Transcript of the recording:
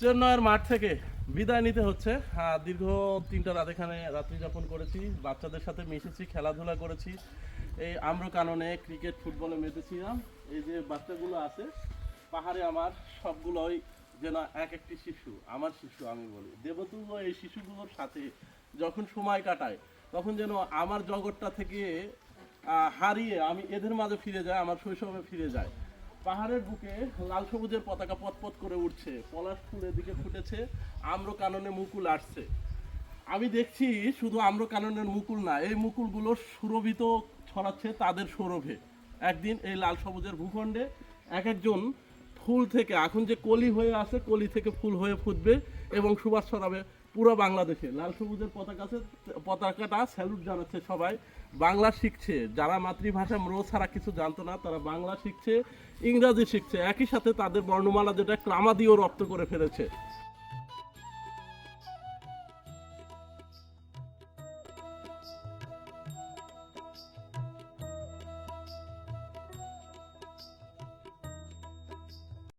চেন্নাইয়ের মাঠ থেকে বিদায় নিতে হচ্ছে। দীর্ঘ 3টা রাত এখানে রাত্রি যাপন করেছি, বাচ্চাদের সাথে মিশেছি, খেলাধুলা করেছি, এই আম্রকাননে ক্রিকেট ফুটবলে মেতেছিলাম। এই যে বাচ্চাগুলো আছে পাহাড়ে, আমার সবগুলোই যেন এক একটি শিশু, আমার শিশু আমি বলি। দেবতুল্য এই শিশুগুলোর সাথে যখন সময় কাটায় তখন যেন আমার জগৎটা থেকে হারিয়ে আমি এদের মাঝে ফিরে যাই, আমার শৈশবে ফিরে যায়। পাহাড়ের বুকে লাল সবুজের পতাকা পথ করে উঠছে, পলাশ ফুল এদিকে ফুটেছে, আম্রকাননে মুকুল আসছে। আমি দেখছি শুধু আম্রকাননের মুকুল না, এই মুকুলগুলো সুরভিত ছড়াচ্ছে তাদের সৌরভে। একদিন এই লাল সবুজের ভূখণ্ডে এক একজন ফুল থেকে, এখন যে কলি হয়ে আছে, কলি থেকে ফুল হয়ে ফুটবে এবং সুবাস ছড়াবে পুরো বাংলাদেশে। লাল সবুজের পতাকাটা স্যালুট জানাচ্ছে সবাই। বাংলা শিখছে যারা মাতৃভাষা ম্রো ছাড়া কিছু জানতো না, তারা বাংলা শিখছে, ইংরাজি শিখছে, একই সাথে তাদের বর্ণমালা যেটা ক্রামাদিও রপ্ত করে ফেলেছে।